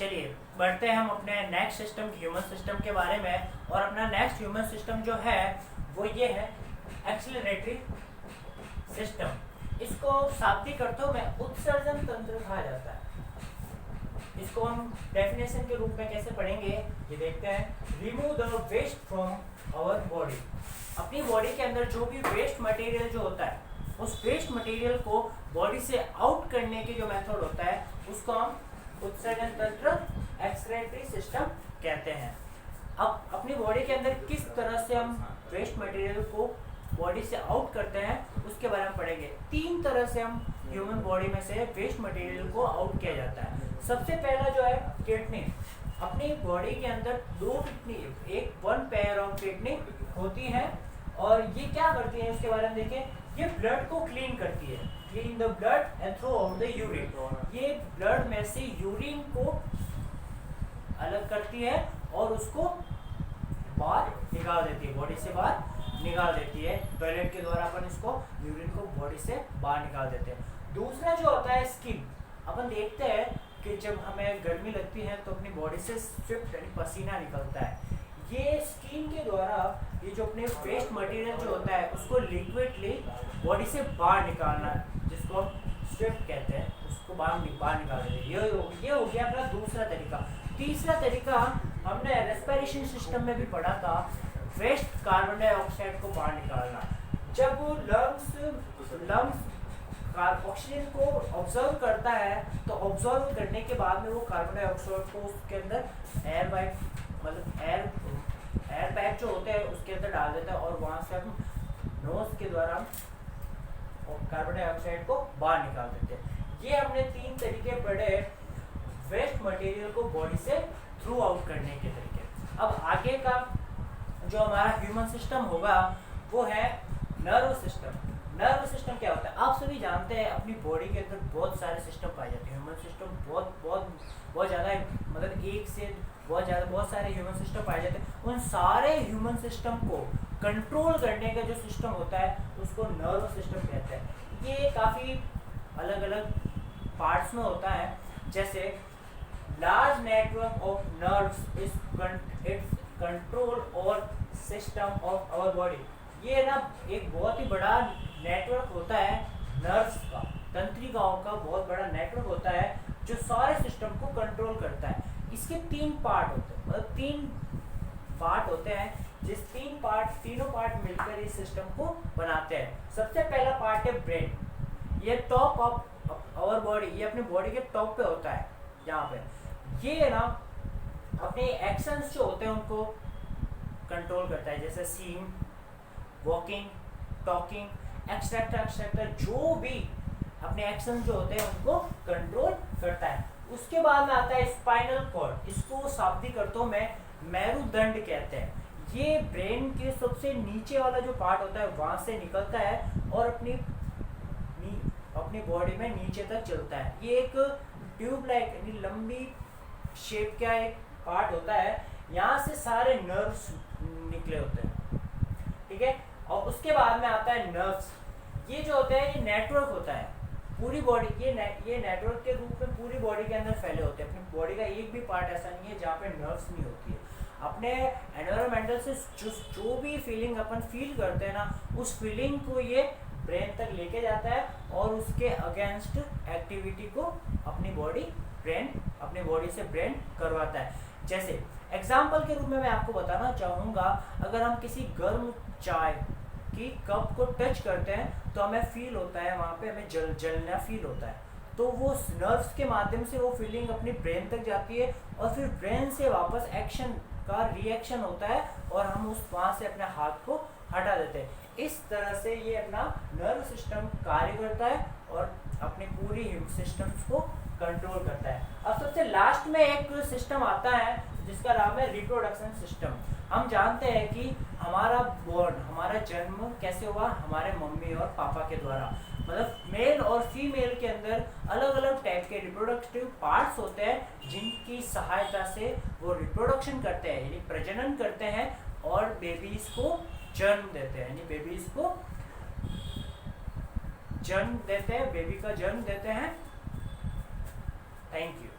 चलिए बढ़ते हैं हम अपने नेक्स्ट सिस्टम ह्यूमन सिस्टम के बारे में। और अपना नेक्स्ट ह्यूमन सिस्टम जो है वो ये है एक्सीलरेटरी सिस्टम। इसको शाब्दिक अर्थों में उत्सर्जन तंत्र कहा जाता है। इसको हम डेफिनेशन के रूप में कैसे पढ़ेंगे ये देखते हैं। Remove the waste from our body. अपनी बॉडी के अंदर जो भी वेस्ट मटेरियल जो होता है उस वेस्ट मटेरियल को बॉडी से आउट करने के जो मेथड होता है उसको हम उत्सर्जन तंत्र एक्सक्रीटरी सिस्टम कहते हैं। अब अपनी बॉडी के अंदर किस तरह से हम वेस्ट मटेरियल को बॉडी से आउट करते हैं उसके बारे में पढ़ेंगे। 3 तरह से हम ह्यूमन बॉडी में से वेस्ट मटेरियल को आउट किया जाता है। सबसे पहला जो है किडनी। अपनी बॉडी के अंदर 2 किडनी, एक 1 पेयर ऑफ किडनी होती है और ये क्या करती है उसके बारे में देखें। ये ब्लड को क्लीन करती है, clean the blood and throw out the urine. ये ब्लड में से यूरिन को अलग करती है और उसको बाहर निकाल देती है, बॉडी से बाहर निकाल देती है। टॉयलेट के द्वारा अपन इसको यूरिन को बॉडी से बाहर निकाल देते हैं। दूसरा जो होता है स्किन। अपन देखते हैं कि जब हमें गर्मी लगती है तो अपनी बॉडी से स्वेट यानी पसीना निकलता है। ये स्किन के द्वारा ये जो अपने वेस्ट मटेरियल जो होता है उसको लिक्विडली बॉडी से बाहर निकालना, जिसको हम स्वेट कहते हैं, उसको बाहर निकाल देते हैं। ये हो गया अपना दूसरा तरीका। तीसरा तरीका हमने रेस्पिरेशन सिस्टम में भी पढ़ा था, वेस्ट कार्बन डाइऑक्साइड को बाहर निकालना। जब लंग्स ऑक्सीजन को ऑब्जर्व करता है तो ऑब्जर्व करने के बाद में वो कार्बन डाइऑक्साइड को उसके अंदर एयर बैग जो होते हैं उसके अंदर डाल देता है और वहां से हम नोज के द्वारा कार्बन डाइऑक्साइड को बाहर निकाल देते हैं। ये हमने 3 तरीके पढ़े वेस्ट मटेरियल को बॉडी से थ्रू आउट करने के तरीके। अब आगे का जो हमारा ह्यूमन सिस्टम होगा वो है नर्व सिस्टम। नर्व सिस्टम क्या होता है आप सभी जानते हैं। अपनी बॉडी के अंदर बहुत सारे सिस्टम पाए जाते हैं। ह्यूमन सिस्टम बहुत ज़्यादा है, मतलब एक से बहुत सारे ह्यूमन सिस्टम पाए जाते हैं। उन सारे ह्यूमन सिस्टम को कंट्रोल करने का जो सिस्टम होता है उसको नर्व सिस्टम कहते हैं। ये काफ़ी अलग अलग पार्ट्स में होता है। जैसे large network of nerves is control और सिस्टम ऑफ आवर बॉडी। ये ना एक बहुत ही बड़ा नेटवर्क होता है नर्व्स का, तंत्रिकाओं का बहुत बड़ा नेटवर्क होता है जो सारे सिस्टम को कंट्रोल करता है। इसके 3 पार्ट होते हैं, मतलब 3 पार्ट होते हैं जिस तीनों पार्ट मिलकर इस सिस्टम को बनाते हैं। सबसे पहला पार्ट है ब्रेन। ये टॉप ऑफ आवर बॉडी, ये अपनी बॉडी के टॉप पे होता है। यहाँ पे ये ना अपने एक्शंस जो होते हैं उनको कंट्रोल करता है, जैसे सीइंग, वॉकिंग, टॉकिंग, एक्सेट्रा जो भी अपने एक्शन जो होते हैं उनको कंट्रोल करता है। उसके बाद में आता है स्पाइनल कॉर्ड। इसको शाब्दिक अर्थों में मेरुदंड कहते हैं। ये ब्रेन के सबसे नीचे वाला जो पार्ट होता है वहां से निकलता है और अपनी बॉडी में नीचे तक चलता है। ये एक ट्यूब लाइक यानी लंबी शेप का एक पार्ट होता है। यहाँ से सारे नर्व्स निकले होते हैं, ठीक है। और उसके बाद में आता है नर्व्स। ये जो होता है ये नेटवर्क होता है पूरी बॉडी, ये नेटवर्क के रूप में पूरी बॉडी के अंदर फैले होते हैं। अपनी बॉडी का एक भी पार्ट ऐसा नहीं है जहाँ पे नर्व्स नहीं होती है। अपने एनवायरमेंटल से जो भी फीलिंग अपन फील करते हैं ना उस फीलिंग को ये ब्रेन तक लेके जाता है और उसके अगेंस्ट एक्टिविटी को अपनी बॉडी से ब्रेन करवाता है। जैसे एग्जाम्पल के रूप में मैं आपको बताना चाहूँगा, अगर हम किसी गर्म चाय की कप को टच करते हैं तो हमें फील होता है, वहाँ पे हमें जलना फील होता है। तो वो नर्व्स के माध्यम से वो फीलिंग अपनी ब्रेन तक जाती है और फिर ब्रेन से वापस एक्शन का रिएक्शन होता है और हम वहाँ से अपने हाथ को हटा देते हैं। इस तरह से ये अपना नर्व सिस्टम कार्य करता है और अपने पूरी सिस्टम्स को कंट्रोल करता है। अब सबसे लास्ट में एक सिस्टम आता है जिसका नाम है रिप्रोडक्शन सिस्टम। हम जानते हैं कि हमारा जन्म कैसे हुआ, हमारे मम्मी और पापा के द्वारा। मतलब मेल और फीमेल के अंदर अलग अलग टाइप के रिप्रोडक्टिव पार्ट्स होते हैं जिनकी सहायता से वो रिप्रोडक्शन करते हैं यानी प्रजनन करते हैं और बेबीज को जन्म देते हैं, यानी बेबीज को जन्म देते हैं, बेबी का जन्म देते हैं। Thank you.